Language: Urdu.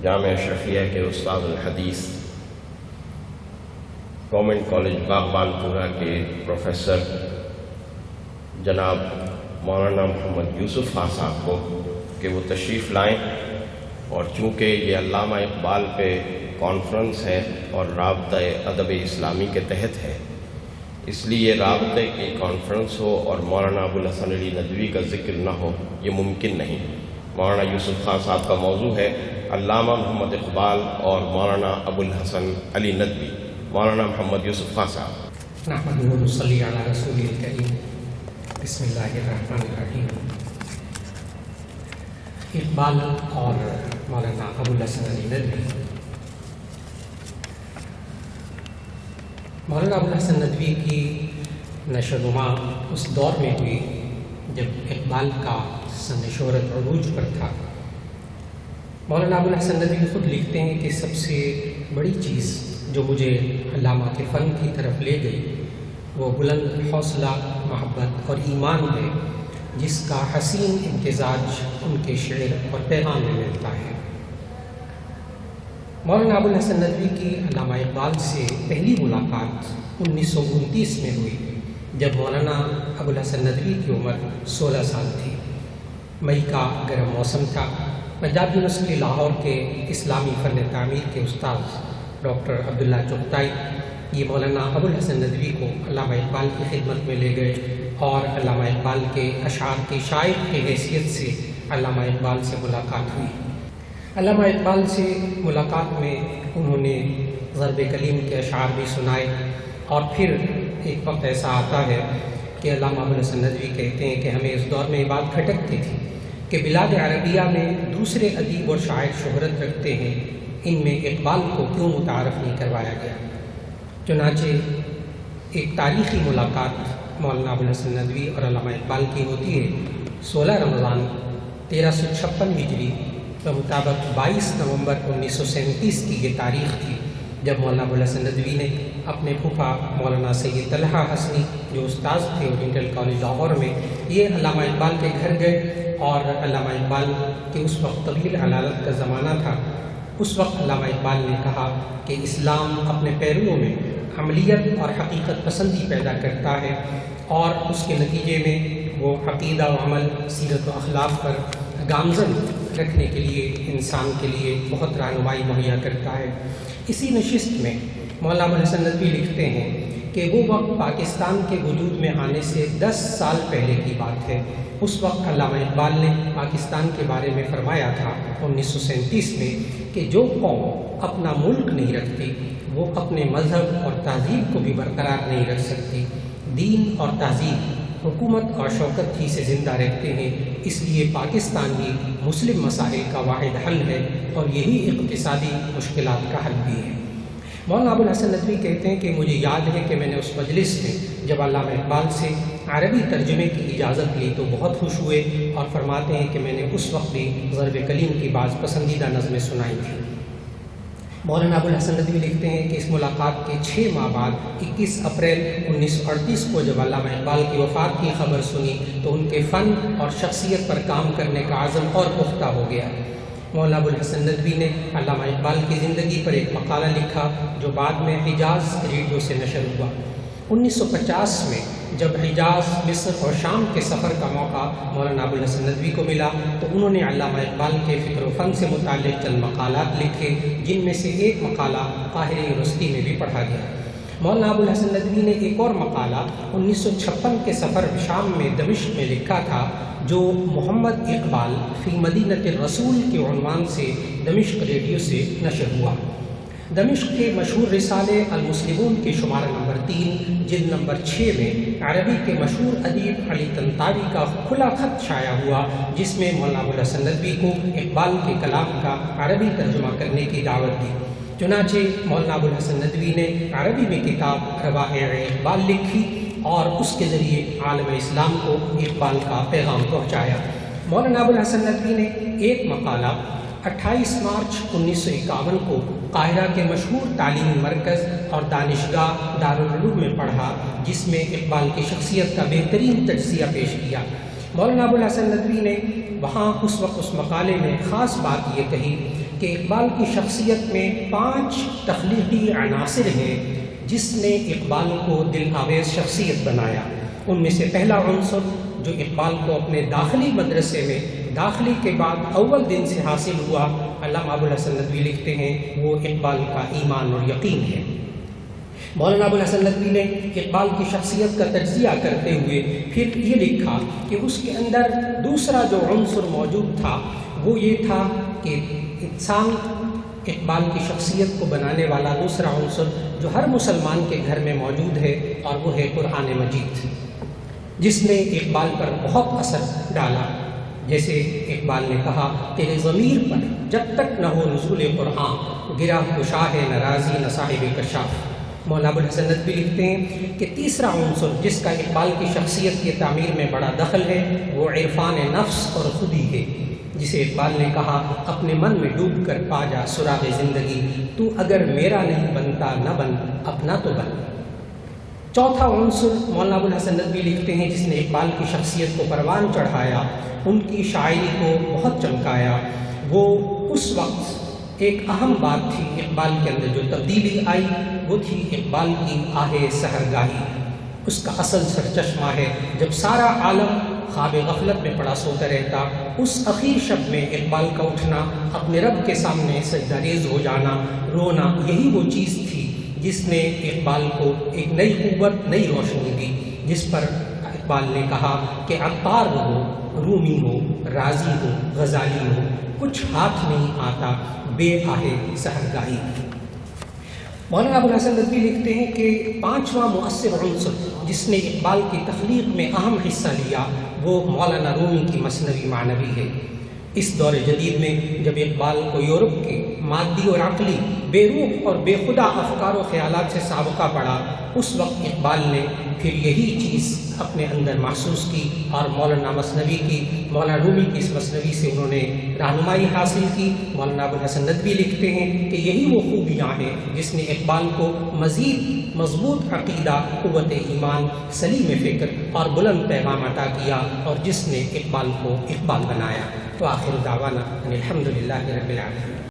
جامعہ اشرفیہ کے استاد الحدیث، گورنمنٹ کالج باغبان پورہ کے پروفیسر جناب مولانا محمد یوسف خان صاحب کو کہ وہ تشریف لائیں، اور چونکہ یہ علامہ اقبال پہ کانفرنس ہے اور رابطہ ادب اسلامی کے تحت ہے، اس لیے رابطے کی کانفرنس ہو اور مولانا ابوالحسن علی ندوی کا ذکر نہ ہو، یہ ممکن نہیں۔ مولانا یوسف خان صاحب کا موضوع ہے علامہ محمد اقبال اور مولانا ابوالحسن علی ندوی۔ مولانا محمد یوسف خان صاحب۔ نحمدہ و نصلی علی رسول الکریم، بسم اللہ الرحمن الرحیم۔ اقبال اور مولانا ابوالحسن علی ندوی۔ مولانا ابوالحسن ندوی کی نشو و نما اس دور میں ہوئی جب اقبال کا سن شہرت عروج پر تھا۔ مولانا ابوالحسن ندوی خود لکھتے ہیں کہ سب سے بڑی چیز جو مجھے علامہ کے فن کی طرف لے گئی وہ بلند حوصلہ، محبت اور ایمان ہے جس کا حسین امتزاج ان کے شعر اور پیغام میں ملتا ہے۔ مولانا ابوالحسن ندوی کی علامہ اقبال سے پہلی ملاقات 1929 میں ہوئی جب مولانا ابوالحسن ندوی کی عمر 16 سال تھی۔ مئی کا گرم موسم تھا۔ پنجاب یونیورسٹی لاہور کے اسلامی فن تعمیر کے استاد ڈاکٹر عبداللہ چغتائی یہ مولانا ابوالحسن ندوی کو علامہ اقبال کی خدمت میں لے گئے اور علامہ اقبال کے اشعار کے شاعر کی حیثیت سے علامہ اقبال سے ملاقات ہوئی۔ علامہ اقبال سے ملاقات میں انہوں نے ضرب کلیم کے اشعار بھی سنائے، اور پھر ایک وقت ایسا آتا ہے کہ علامہ ابوالحسن ندوی کہتے ہیں کہ ہمیں اس دور میں یہ بات کھٹکتی تھی کہ بلاد عربیہ میں دوسرے ادیب اور شاعر شہرت رکھتے ہیں، ان میں اقبال کو کیوں متعارف نہیں کروایا گیا۔ چنانچہ ایک تاریخی ملاقات مولانا ابوالحسن ندوی اور علامہ اقبال کی ہوتی ہے 16 رمضان 1356 ہجری کے مطابق 22 نومبر 1937 کی یہ تاریخ تھی جب مولانا ابوالحسن ندوی نے اپنے پھوپھا مولانا سید طلحہ حسنی جو استاذ تھے اورینٹل کالج لاہور میں، یہ علامہ اقبال کے گھر گئے، اور علامہ اقبال کے اس وقت طویل علالت کا زمانہ تھا۔ اس وقت علامہ اقبال نے کہا کہ اسلام اپنے پیرووں میں عملیت اور حقیقت پسندی پیدا کرتا ہے، اور اس کے نتیجے میں وہ عقیدہ و عمل، سیرت و اخلاق پر گامزن رکھنے کے لیے انسان کے لیے بہت رہنمائی مہیا کرتا ہے۔ اسی نشست میں مولانا ابوالحسن ندوی لکھتے ہیں کہ وہ وقت پاکستان کے وجود میں آنے سے 10 سال پہلے کی بات ہے۔ اس وقت علامہ اقبال نے پاکستان کے بارے میں فرمایا تھا 1937 میں کہ جو قوم اپنا ملک نہیں رکھتی وہ اپنے مذہب اور تہذیب کو بھی برقرار نہیں رکھ سکتی۔ دین اور تہذیب حکومت اور شوکت ہی سے زندہ رہتے ہیں، اس لیے پاکستان ہی مسلم مسائل کا واحد حل ہے اور یہی اقتصادی مشکلات کا حل بھی ہے۔ مولانا ابوالحسن ندوی کہتے ہیں کہ مجھے یاد ہے کہ میں نے اس مجلس میں جب علامہ اقبال سے عربی ترجمے کی اجازت لی تو بہت خوش ہوئے، اور فرماتے ہیں کہ میں نے اس وقت بھی ضرب کلیم کی بعض پسندیدہ نظمیں سنائی تھیں۔ مولانا ابوالحسن ندوی لکھتے ہیں کہ اس ملاقات کے 6 ماہ بعد 21 اپریل 1938 کو جب علامہ اقبال کی وفات کی خبر سنی تو ان کے فن اور شخصیت پر کام کرنے کا عزم اور پختہ ہو گیا۔ مولانا ابوالحسن ندوی نے علامہ اقبال کی زندگی پر ایک مقالہ لکھا جو بعد میں حجاز ریڈیو سے نشر ہوا۔ 1950 میں جب حجاز، مصر اور شام کے سفر کا موقع مولانا ابوالحسن ندوی کو ملا تو انہوں نے علامہ اقبال کے فکر و فن سے متعلق چند مقالات لکھے، جن میں سے ایک مقالہ قاہرہ یونیورسٹی میں بھی پڑھا گیا۔ مولانا ابوالحسن ندوی نے ایک اور مقالہ 1956 کے سفر شام میں دمشق میں لکھا تھا جو محمد اقبال فی مدینۃ الرسول کے عنوان سے دمشق ریڈیو سے نشر ہوا۔ دمشق کے مشہور رسالے المسلمون کے شمارہ نمبر 3 جلد نمبر 6 میں عربی کے مشہور ادیب علی طنطاوی کا کھلا خط شائع ہوا جس میں مولانا ابوالحسن ندوی کو اقبال کے کلام کا عربی ترجمہ کرنے کی دعوت دی۔ چنانچہ مولانا ابوالحسن ندوی نے عربی میں کتاب روائع اقبال لکھی اور اس کے ذریعے عالم اسلام کو اقبال کا پیغام پہنچایا۔ مولانا ابوالحسن ندوی نے ایک مقالہ 28 مارچ 1951 کو قاہرہ کے مشہور تعلیمی مرکز اور دانشگاہ دارالعلوم میں پڑھا، جس میں اقبال کی شخصیت کا بہترین تجزیہ پیش کیا۔ مولانا ابوالحسن ندوی نے وہاں اس وقت اس مقالے میں خاص بات یہ کہی کہ اقبال کی شخصیت میں 5 تخلیقی عناصر ہیں جس نے اقبال کو دل آویز شخصیت بنایا۔ ان میں سے پہلا عنصر جو اقبال کو اپنے داخلی مدرسے میں داخلی کے بعد اول دن سے حاصل ہوا، علامہ ابوالحسن ندوی لکھتے ہیں، وہ اقبال کا ایمان اور یقین ہے۔ مولانا ابوالحسن ندوی نے اقبال کی شخصیت کا تجزیہ کرتے ہوئے پھر یہ لکھا کہ اس کے اندر دوسرا جو عنصر موجود تھا وہ یہ تھا کہ انسان اقبال کی شخصیت کو بنانے والا دوسرا عنصر جو ہر مسلمان کے گھر میں موجود ہے، اور وہ ہے قرآن مجید، جس نے اقبال پر بہت اثر ڈالا۔ جیسے اقبال نے کہا، تیرے ضمیر پر جب تک نہ ہو نزول قرآن، گرا کشا ہے نہ راضی نہ صاحب کشاف۔ مولانا ابوالحسن ندوی لکھتے ہیں کہ تیسرا عنصر جس کا اقبال کی شخصیت کی تعمیر میں بڑا دخل ہے وہ عرفان نفس اور خودی ہے، جسے اقبال نے کہا، اپنے من میں ڈوب کر پا جا سراغ زندگی، تو اگر میرا نہیں بنتا نہ بن، اپنا تو بن۔ چوتھا عنصر مولانا ابوالحسن ندوی لکھتے ہیں جس نے اقبال کی شخصیت کو پروان چڑھایا، ان کی شاعری کو بہت چمکایا، وہ اس وقت ایک اہم بات تھی اقبال کے اندر جو تبدیلی آئی، وہ تھی اقبال کی آہ سحرگاہی۔ اس کا اصل سرچشمہ ہے جب سارا عالم خواب غفلت میں پڑا سوتا رہتا، اس اخیر شب میں اقبال کا اٹھنا، اپنے رب کے سامنے سجدہ ریز ہو جانا، رونا، یہی وہ چیز تھی جس نے اقبال کو ایک نئی قوت، نئی روشنی دی، جس پر اقبال نے کہا کہ عطار ہو، رومی ہو، رازی ہو، غزالی ہو، کچھ ہاتھ نہیں آتا بے آہ سحرگاہی۔ مولانا ابوالحسن ندوی لکھتے ہیں کہ 5واں مؤثر عنصر جس نے اقبال کی تخلیق میں اہم حصہ لیا وہ مولانا رومی کی مثنوی معنوی ہے۔ اس دور جدید میں جب اقبال کو یورپ کے مادی اور عقلی، بے روح اور بے خدا افکار و خیالات سے سابقہ پڑا، اس وقت اقبال نے پھر یہی چیز اپنے اندر محسوس کی اور مولانا مثنوی کی، مولانا رومی کی اس مثنوی سے انہوں نے رہنمائی حاصل کی۔ مولانا ابوالحسن ندوی لکھتے ہیں کہ یہی وہ خوبیاں ہیں جس نے اقبال کو مزید مضبوط عقیدہ، قوت ایمان، سلیم فکر اور بلند پیغام عطا کیا، اور جس نے اقبال کو اقبال بنایا۔ تو آخر دعوانا ان الحمدللہ رب العالمین۔